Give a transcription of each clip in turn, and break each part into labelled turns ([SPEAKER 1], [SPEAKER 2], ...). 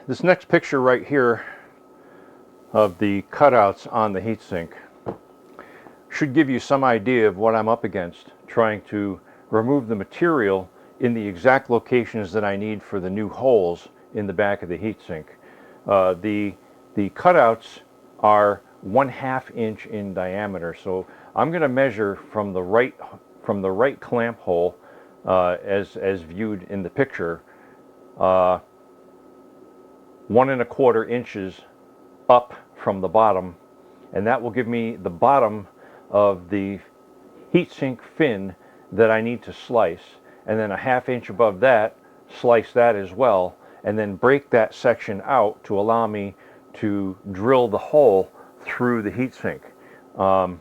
[SPEAKER 1] This next picture right here of the cutouts on the heatsink should give you some idea of what I'm up against, trying to remove the material in the exact locations that I need for the new holes in the back of the heatsink. The cutouts are 1/2 inch in diameter, so I'm going to measure from the right clamp hole as viewed in the picture, 1 1/4 inches up from the bottom, and that will give me the bottom of the heatsink fin that I need to slice, and then 1/2 inch above that, slice that as well, and then break that section out to allow me to drill the hole through the heatsink. I'm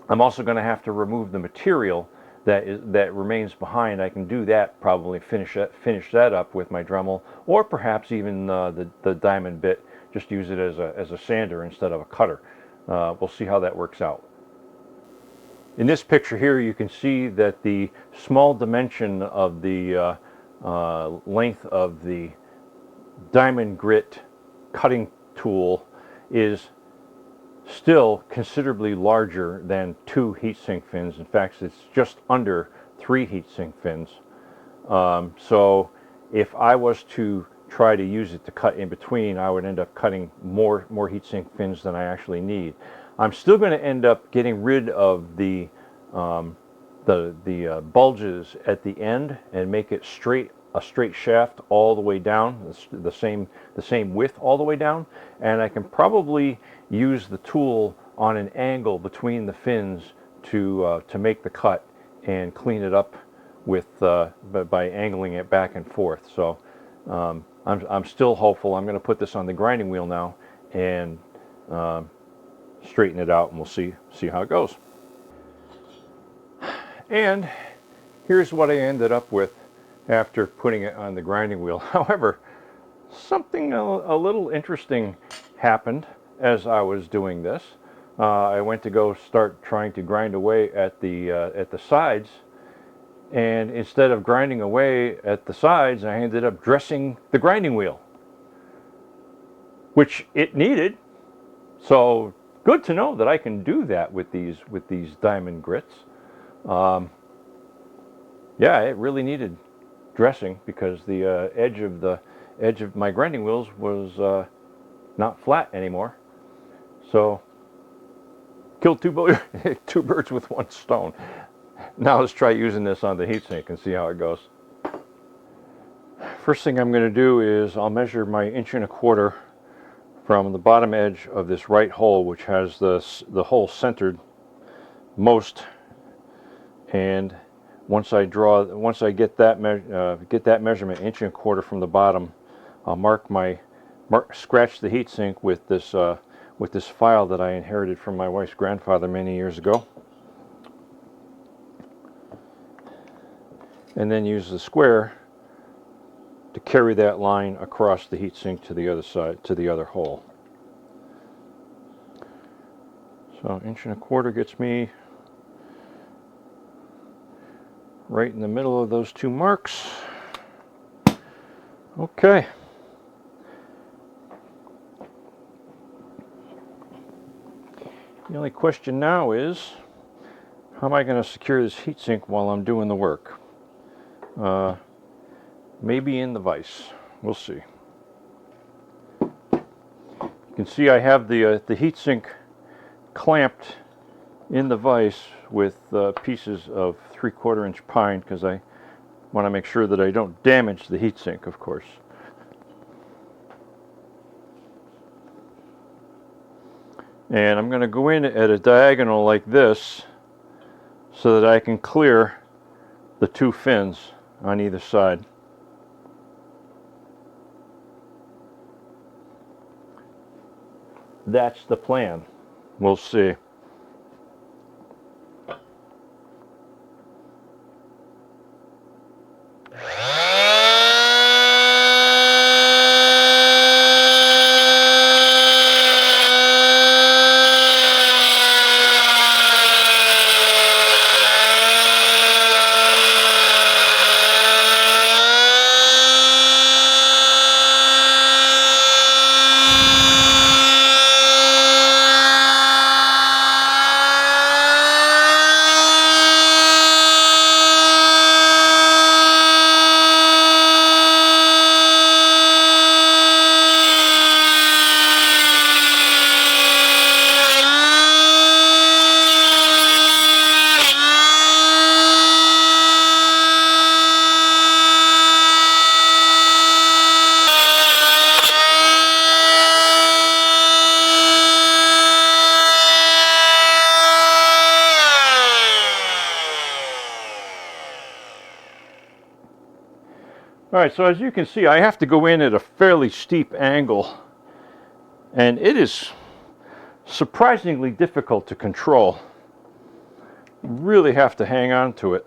[SPEAKER 1] also going to have to remove the material that remains behind. I can do that, probably finish that up with my Dremel, or perhaps even the diamond bit, just use it as a sander instead of a cutter. We'll see how that works out. In this picture here, you can see that the small dimension of the length of the diamond grit cutting tool is still considerably larger than 2 heatsink fins. In fact, it's just under 3 heatsink fins. So if I was to try to use it to cut in between, I would end up cutting more heatsink fins than I actually need. I'm still going to end up getting rid of the bulges at the end and make it a straight shaft all the way down, the same width all the way down, and I can probably use the tool on an angle between the fins to make the cut and clean it up with by angling it back and forth. So I'm still hopeful. I'm going to put this on the grinding wheel now and straighten it out, and we'll see how it goes. And here's what I ended up with after putting it on the grinding wheel. However, something a little interesting happened as I was doing this. I went to go start trying to grind away at the sides, and instead of grinding away at the sides, I ended up dressing the grinding wheel, which it needed. So good to know that I can do that with these diamond grits. Yeah, it really needed dressing because the edge of my grinding wheels was not flat anymore. So killed two birds with one stone. Now let's try using this on the heatsink and see how it goes. First thing I'm going to do is I'll measure my 1.25 inches from the bottom edge of this right hole, which has the hole centered most, and once I get that measurement 1.25 inches from the bottom, I'll scratch the heatsink with this file that I inherited from my wife's grandfather many years ago, and then use the square to carry that line across the heatsink to the other side, to the other hole. So 1.25 inches gets me right in the middle of those two marks. Okay. The only question now is, how am I going to secure this heatsink while I'm doing the work? Maybe in the vise. We'll see. You can see I have the heatsink clamped in the vise with pieces of 3/4 inch pine, because I want to make sure that I don't damage the heatsink, of course. And I'm going to go in at a diagonal like this so that I can clear the 2 fins on either side. That's the plan. We'll see. All right, so as you can see, I have to go in at a fairly steep angle, and it is surprisingly difficult to control. You really have to hang on to it.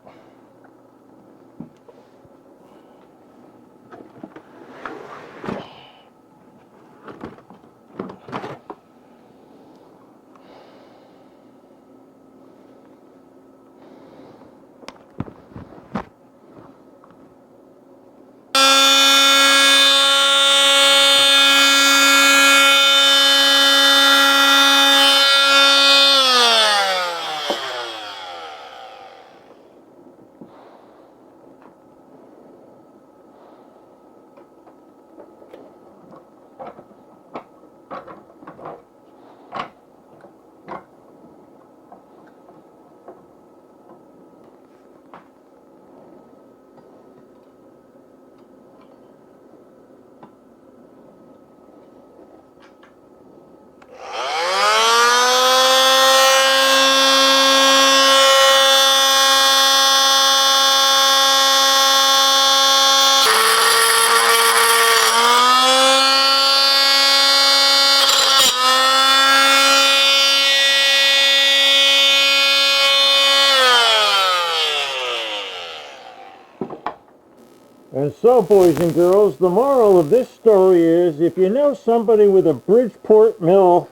[SPEAKER 1] And so, boys and girls, the moral of this story is, if you know somebody with a Bridgeport mill,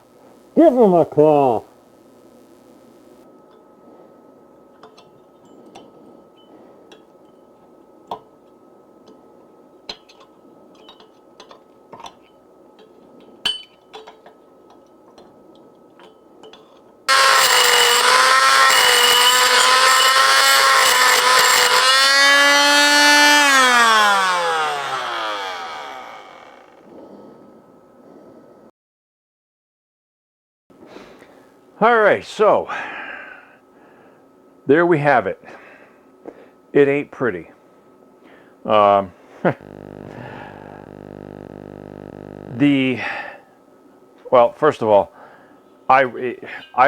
[SPEAKER 1] give them a call. All right, so there we have it. It ain't pretty. Well, first of all, I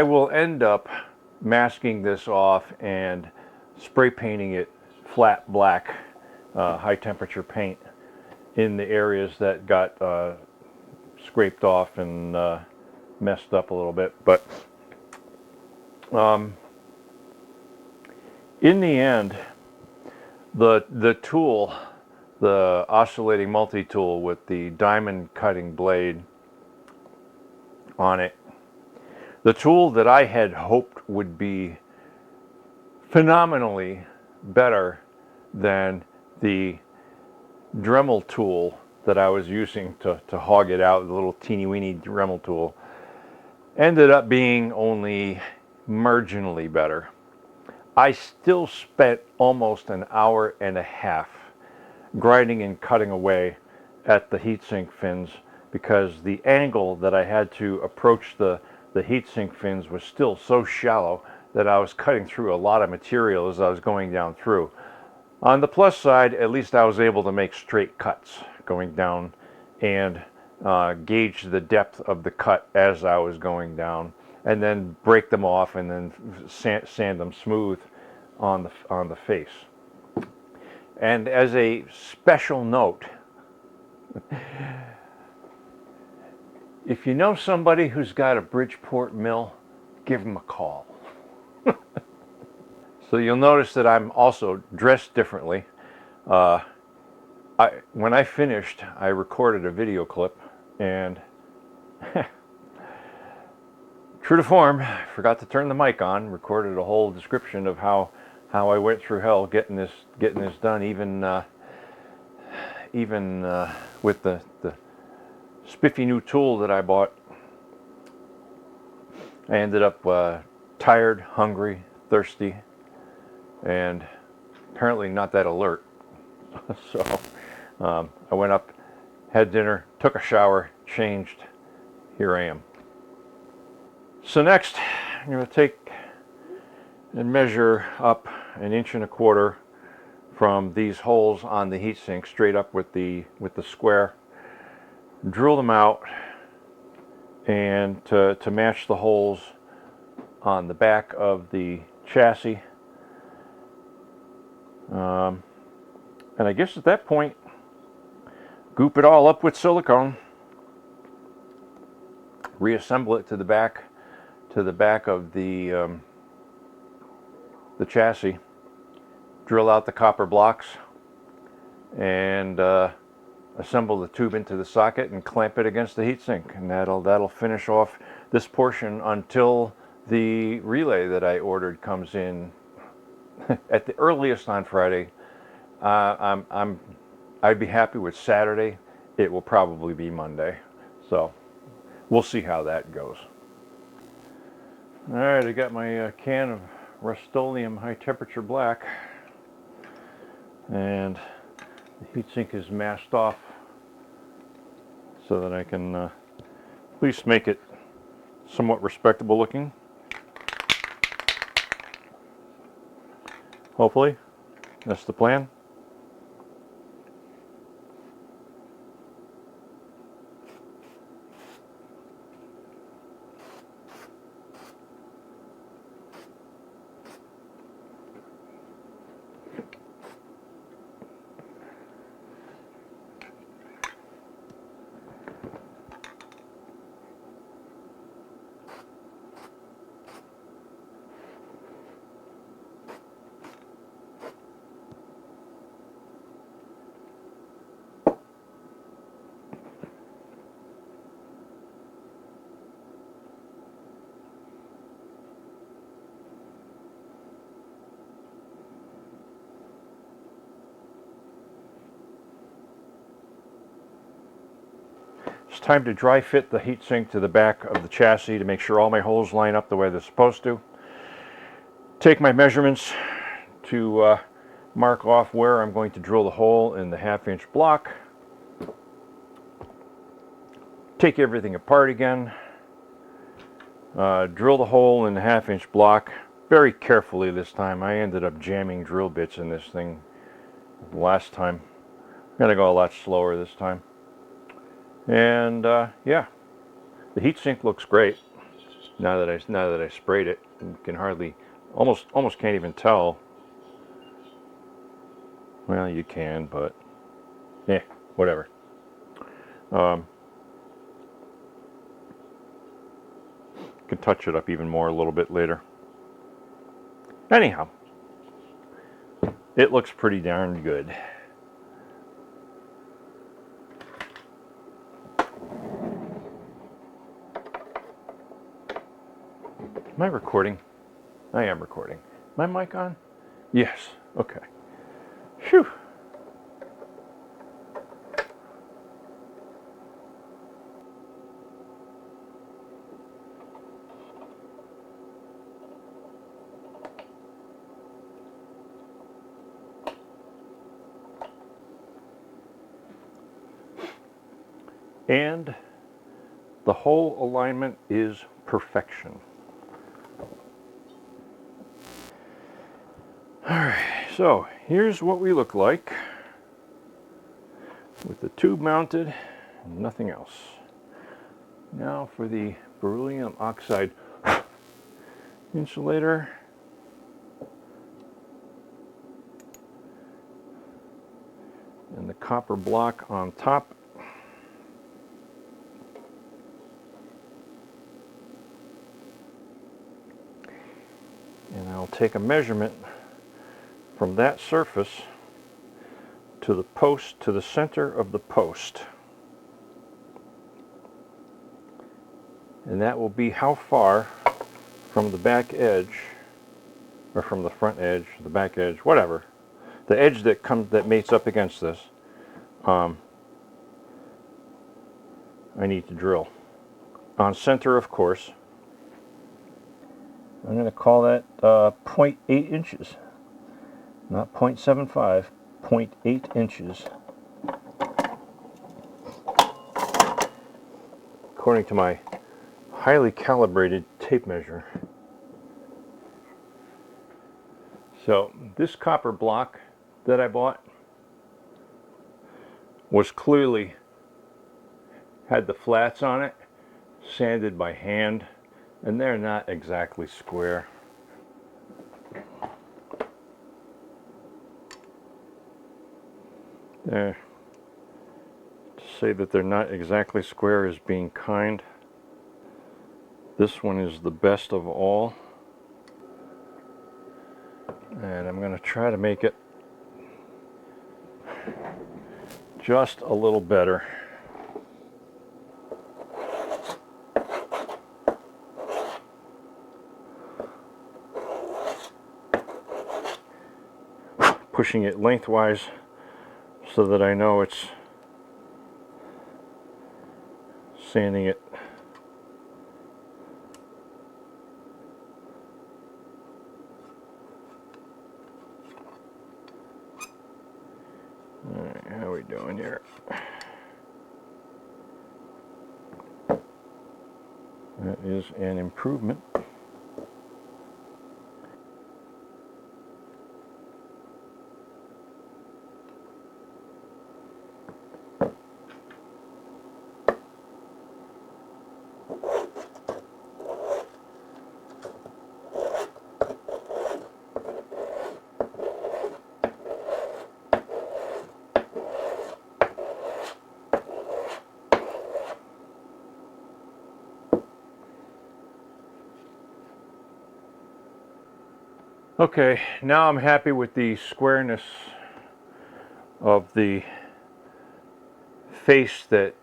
[SPEAKER 1] will end up masking this off and spray painting it flat black, high temperature paint in the areas that got scraped off and messed up a little bit. But in the end, the tool, the oscillating multi-tool with the diamond cutting blade on it, the tool that I had hoped would be phenomenally better than the Dremel tool that I was using to hog it out, the little teeny weeny Dremel tool, ended up being only marginally better. I still spent almost an hour and a half grinding and cutting away at the heatsink fins because the angle that I had to approach the heatsink fins was still so shallow that I was cutting through a lot of material as I was going down through. On the plus side, at least I was able to make straight cuts going down and gauge the depth of the cut as I was going down, and then break them off and then sand them smooth on the face. And as a special note, if you know somebody who's got a Bridgeport mill, give them a call. So you'll notice that I'm also dressed differently. When I finished, I recorded a video clip, and true to form, I forgot to turn the mic on. Recorded a whole description of how I went through hell getting this done, even with the spiffy new tool that I bought. I ended up tired, hungry, thirsty, and apparently not that alert. So I went up, had dinner, took a shower, changed. Here I am. So next, I'm going to take and measure up 1.25 inches from these holes on the heatsink straight up with the square. Drill them out, and to match the holes on the back of the chassis. And I guess at that point goop it all up with silicone, reassemble it to the back of the chassis, drill out the copper blocks, and assemble the tube into the socket and clamp it against the heatsink, and that'll finish off this portion until the relay that I ordered comes in at the earliest on Friday. I'd be happy with Saturday. It will probably be Monday, so we'll see how that goes. All right, I got my can of Rust-Oleum high temperature black, and the heatsink is masked off so that I can at least make it somewhat respectable looking. Hopefully, that's the plan. It's time to dry fit the heatsink to the back of the chassis to make sure all my holes line up the way they're supposed to. Take my measurements to mark off where I'm going to drill the hole in the 1/2 inch block. Take everything apart again. Drill the hole in the 1/2 inch block very carefully this time. I ended up jamming drill bits in this thing last time. I'm going to go a lot slower this time. And yeah, the heatsink looks great now that I sprayed it. You can hardly, almost can't even tell. Well, you can, but yeah, whatever. Can touch it up even more a little bit later. Anyhow, it looks pretty darn good. Am I recording? I am recording. My mic on? Yes. Okay. Phew. And the whole alignment is perfection. Alright, so here's what we look like with the tube mounted and nothing else. Now for the beryllium oxide insulator. And the copper block on top. And I'll take a measurement from that surface to the post, to the center of the post. And that will be how far from the back edge, or from the front edge, the back edge, whatever. The edge that mates up against this, I need to drill. On center, of course. I'm going to call that 0.8 inches. Not 0.75, 0.8 inches. According to my highly calibrated tape measure. So this copper block that I bought was clearly had the flats on it, sanded by hand, and they're not exactly square. They're say that they're not exactly square is being kind. This one is the best of all. And I'm going to try to make it just a little better. Pushing it lengthwise so that I know it's sanding it. All right, how are we doing here? That is an improvement. Okay, now I'm happy with the squareness of the face that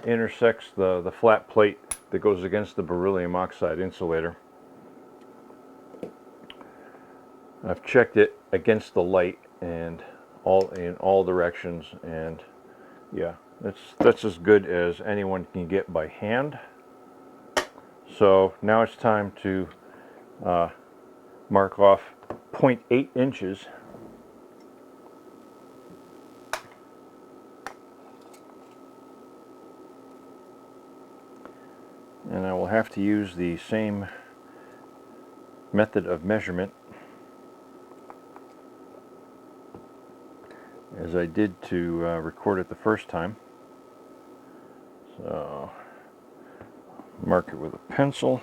[SPEAKER 1] intersects the flat plate that goes against the beryllium oxide insulator. I've checked it against the light and in all directions, and yeah, that's as good as anyone can get by hand. So now it's time to mark off 0.8 inches. And I will have to use the same method of measurement as I did to record it the first time. So mark it with a pencil.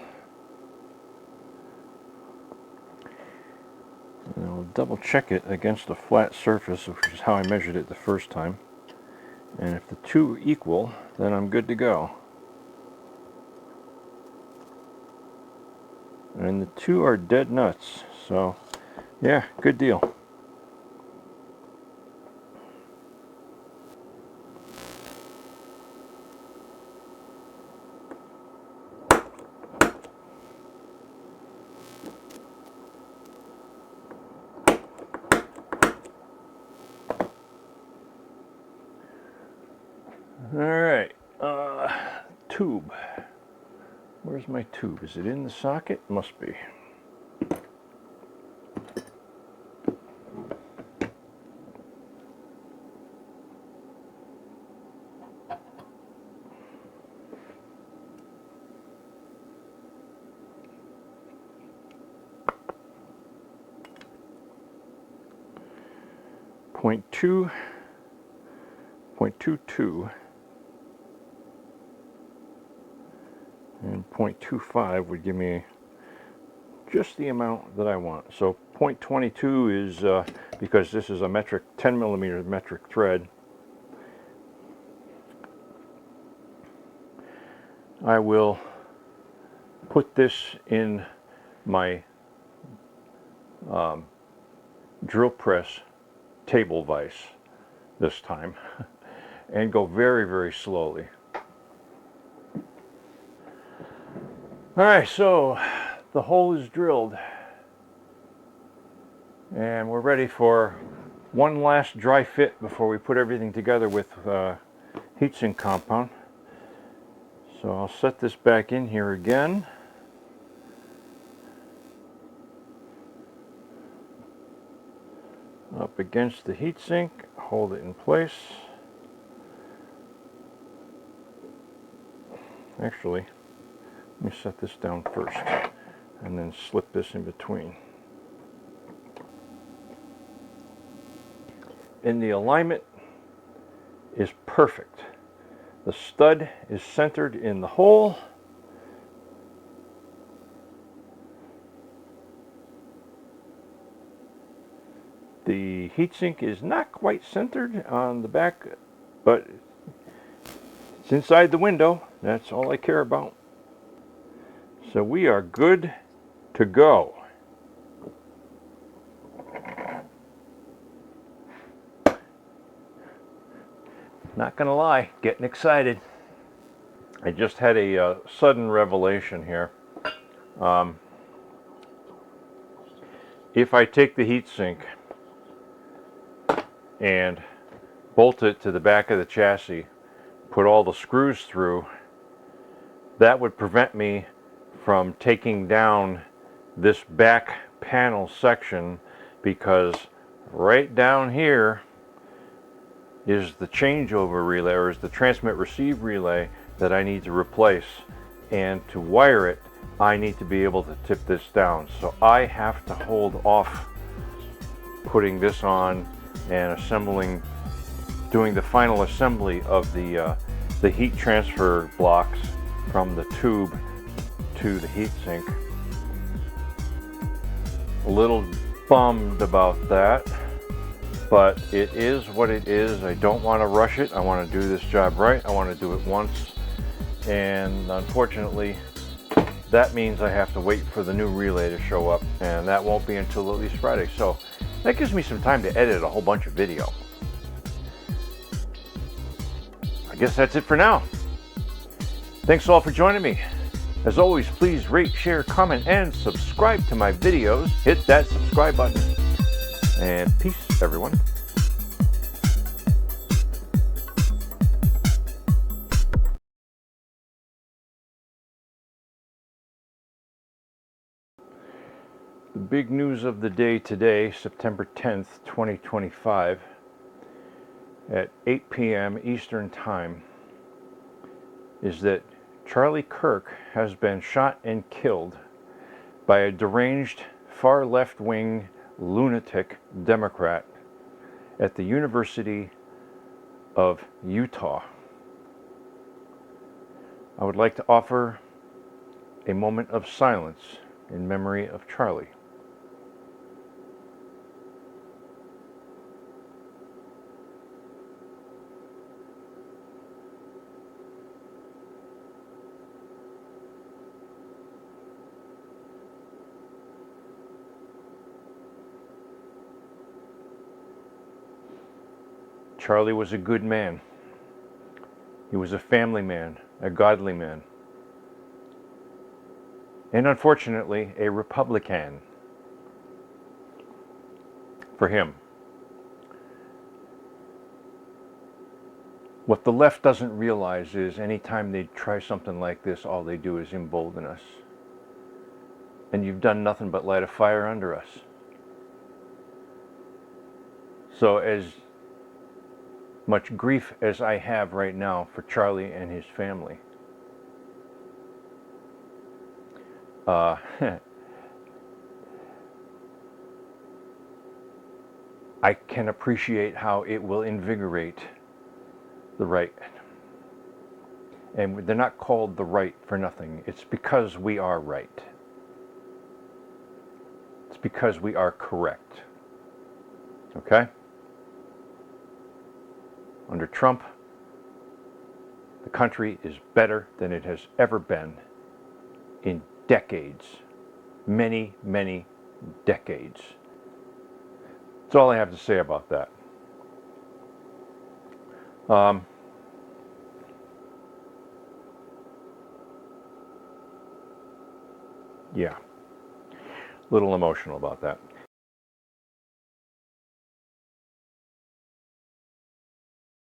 [SPEAKER 1] And I'll double check it against a flat surface, which is how I measured it the first time. And if the two equal, then I'm good to go. And the two are dead nuts, so yeah, good deal. Alright, tube. Where's my tube? Is it in the socket? Must be. Point 0.22 and 0.25 would give me just the amount that I want. So 0.22 is because this is a 10 millimeter metric thread. I will put this in my drill press table vise this time and go very, very slowly. Alright, so the hole is drilled and we're ready for one last dry fit before we put everything together with heatsink compound. So I'll set this back in here again. Up against the heatsink, hold it in place. Actually, let me set this down first and then slip this in between. And the alignment is perfect. The stud is centered in the hole. The heatsink is not quite centered on the back, but It's inside the window. That's all I care about. So we are good to go. Not gonna lie, getting excited. I just had a sudden revelation here. If I take the heatsink and bolt it to the back of the chassis, put all the screws through, that would prevent me from taking down this back panel section, because right down here is the changeover relay, or is the transmit receive relay that I need to replace, and to wire it I need to be able to tip this down. So I have to hold off putting this on and assembling, doing the final assembly of the heat transfer blocks from the tube to the heatsink. A little bummed about that, but it is what it is. I don't want to rush it. I want to do this job right. I want to do it once, and unfortunately that means I have to wait for the new relay to show up, and that won't be until at least Friday. So that gives me some time to edit a whole bunch of video. I guess that's it for now. Thanks all for joining me. As always, please rate, share, comment, and subscribe to my videos. Hit that subscribe button. And peace, everyone. The big news of the day today, September 10th, 2025, at 8 p.m. Eastern Time, is that Charlie Kirk has been shot and killed by a deranged, far left-wing, lunatic Democrat at the University of Utah. I would like to offer a moment of silence in memory of Charlie. Charlie was a good man. He was a family man, a godly man, and unfortunately a Republican for him. What the left doesn't realize is anytime they try something like this, all they do is embolden us. And you've done nothing but light a fire under us. So as much grief as I have right now for Charlie and his family, I can appreciate how it will invigorate the right. And they're not called the right for nothing. It's because we are right. It's because we are correct. Okay? Under Trump, the country is better than it has ever been in decades. Many, many decades. That's all I have to say about that. Yeah, a little emotional about that.